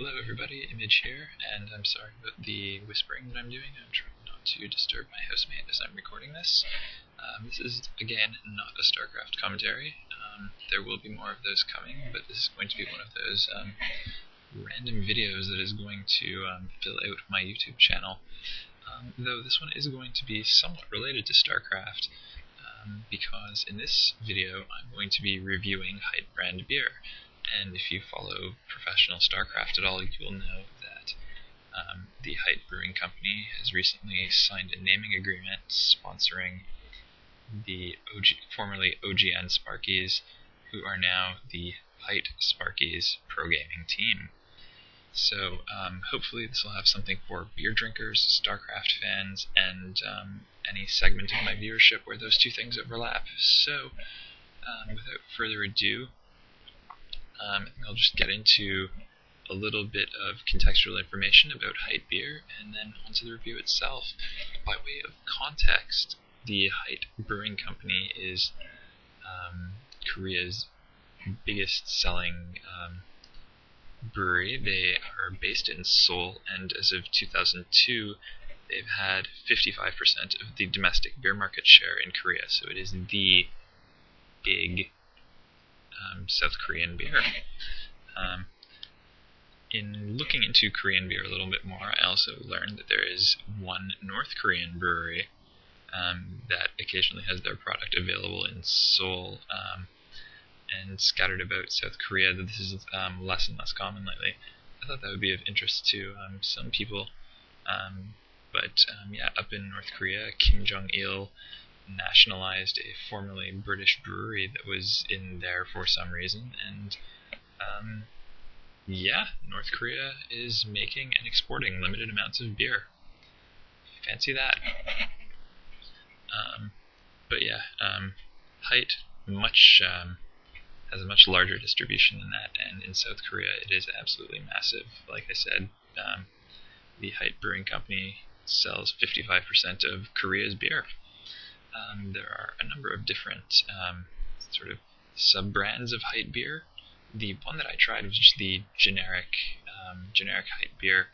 Hello everybody, Image here, and I'm sorry about the whispering that I'm doing. I'm trying not to disturb my housemate as I'm recording this. This is, again, not a StarCraft commentary. There will be more of those coming, but this is going to be one of those random videos that is going to fill out my YouTube channel. Though this one is going to be somewhat related to StarCraft, because in this video I'm going to be reviewing Hite brand beer. And if you follow professional StarCraft at all, you will know that the Hite Brewing Company has recently signed a naming agreement sponsoring the formerly OGN Sparkies, who are now the Hite Sparkies pro gaming team. So hopefully this will have something for beer drinkers, StarCraft fans, and any segment of my viewership where those two things overlap. So without further ado, I'll just get into a little bit of contextual information about Hite beer, and then onto the review itself. By way of context, the Hite Brewing Company is Korea's biggest selling brewery. They are based in Seoul, and as of 2002, they've had 55% of the domestic beer market share in Korea, so it is the big South Korean beer. In looking into Korean beer a little bit more, I also learned that there is one North Korean brewery that occasionally has their product available in Seoul and scattered about South Korea. This is less and less common lately. I thought that would be of interest to some people. Yeah, up in North Korea, Kim Jong-il nationalized a formerly British brewery that was in there for some reason, and yeah, North Korea is making and exporting limited amounts of beer. Fancy that. Hite has a much larger distribution than that, and in South Korea it is absolutely massive. Like I said, the Hite Brewing Company sells 55% of Korea's beer. There are a number of different sort of sub-brands of Hite beer. The one that I tried was just the generic Hite beer,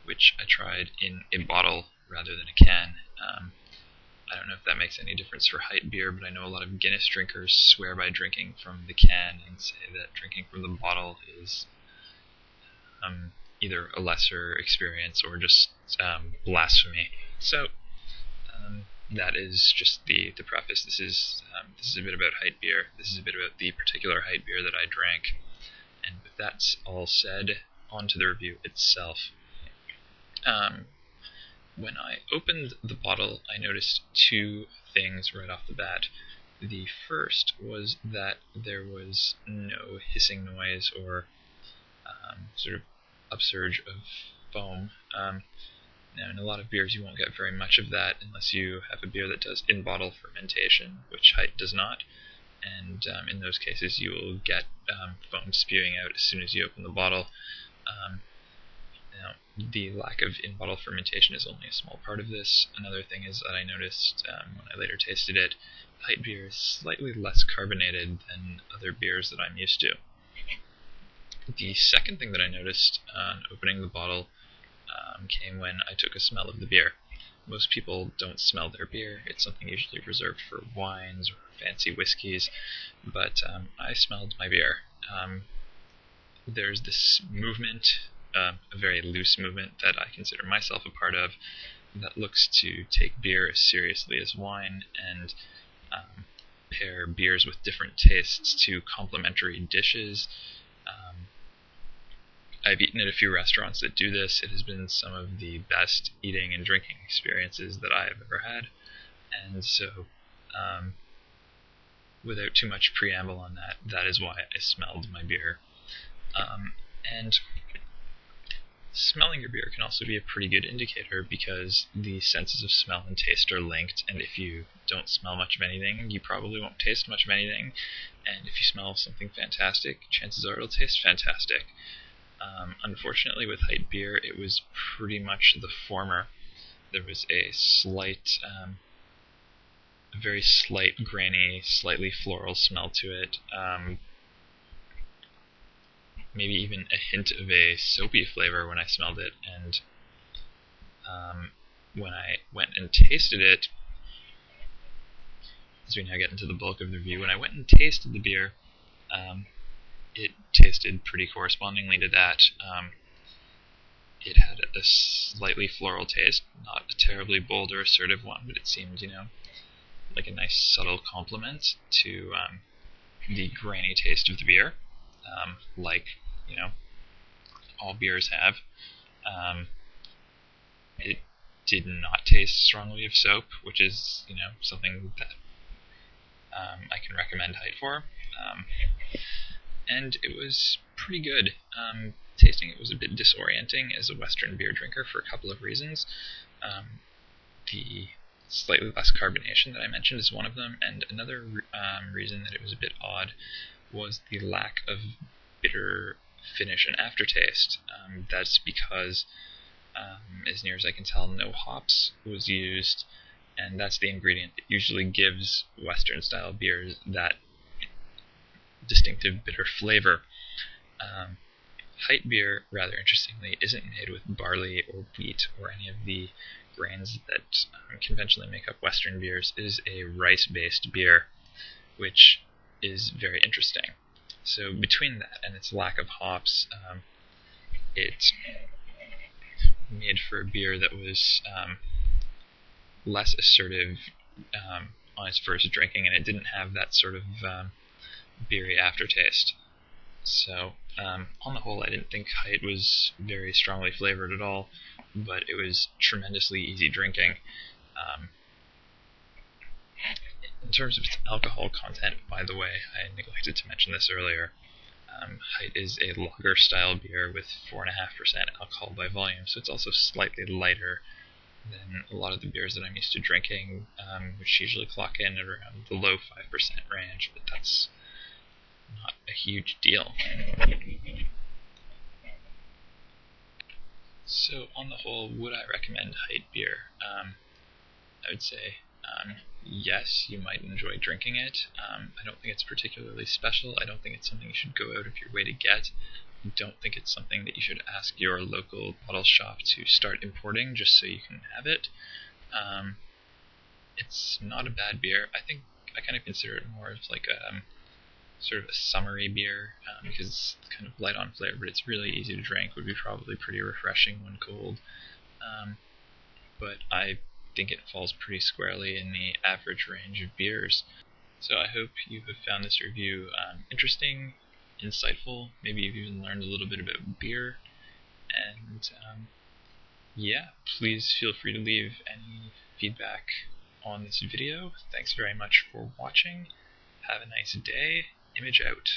which I tried in a bottle rather than a can. I don't know if that makes any difference for Hite beer, but I know a lot of Guinness drinkers swear by drinking from the can and say that drinking from the bottle is either a lesser experience or just blasphemy. So that is just the preface. This is a bit about Hite beer. This is a bit about the particular Hite beer that I drank. And with that all said, on to the review itself. When I opened the bottle, I noticed two things right off the bat. The first was that there was no hissing noise or sort of upsurge of foam. Now, in a lot of beers, you won't get very much of that unless you have a beer that does in-bottle fermentation, which Hite does not. And in those cases, you will get foam spewing out as soon as you open the bottle. Now, the lack of in-bottle fermentation is only a small part of this. Another thing is that I noticed when I later tasted it, Hite beer is slightly less carbonated than other beers that I'm used to. The second thing that I noticed on opening the bottle came when I took a smell of the beer. Most people don't smell their beer. It's something usually reserved for wines or fancy whiskeys, but I smelled my beer. There's this movement, a very loose movement that I consider myself a part of, that looks to take beer as seriously as wine and pair beers with different tastes to complementary dishes. I've eaten at a few restaurants that do this. It has been some of the best eating and drinking experiences that I have ever had. And so, without too much preamble on that, that is why I smelled my beer. And smelling your beer can also be a pretty good indicator, because the senses of smell and taste are linked, and if you don't smell much of anything, you probably won't taste much of anything. And if you smell something fantastic, chances are it'll taste fantastic. Unfortunately, with Hite beer, it was pretty much the former. There was a very slight, grainy, slightly floral smell to it. maybe even a hint of a soapy flavor when I smelled it, and when I went and tasted it, as we now get into the bulk of the review, when I went and tasted the beer, it tasted pretty correspondingly to that. It had a slightly floral taste, not a terribly bold or assertive one, but it seemed, like a nice subtle complement to the grainy taste of the beer, like, all beers have. It did not taste strongly of soap, which is, something that I can recommend Hite for. And it was pretty good. Tasting it was a bit disorienting as a Western beer drinker for a couple of reasons. The slightly less carbonation that I mentioned is one of them, and another reason that it was a bit odd was the lack of bitter finish and aftertaste. That's because, as near as I can tell, no hops was used, and that's the ingredient that usually gives Western style beers that distinctive bitter flavor. Hite beer, rather interestingly, isn't made with barley or wheat or any of the grains that conventionally make up Western beers. It is a rice-based beer, which is very interesting. So between that and its lack of hops, it made for a beer that was less assertive on its first drinking, and it didn't have that sort of beery aftertaste. So, on the whole, I didn't think Hite was very strongly flavored at all, but it was tremendously easy drinking. In terms of its alcohol content, by the way, I neglected to mention this earlier. Hite is a lager-style beer with 4.5% alcohol by volume, so it's also slightly lighter than a lot of the beers that I'm used to drinking, which usually clock in at around the low 5% range, but that's not a huge deal. So, on the whole, would I recommend Hite beer? I would say yes, you might enjoy drinking it. I don't think it's particularly special. I don't think it's something you should go out of your way to get. I don't think it's something that you should ask your local bottle shop to start importing just so you can have it. It's not a bad beer. I kind of consider it more of like a sort of a summery beer because it's kind of light on flavor, but it's really easy to drink. Would be probably pretty refreshing when cold. But I think it falls pretty squarely in the average range of beers. So I hope you have found this review interesting, insightful. Maybe you've even learned a little bit about beer. And yeah, please feel free to leave any feedback on this video. Thanks very much for watching. Have a nice day. Image out.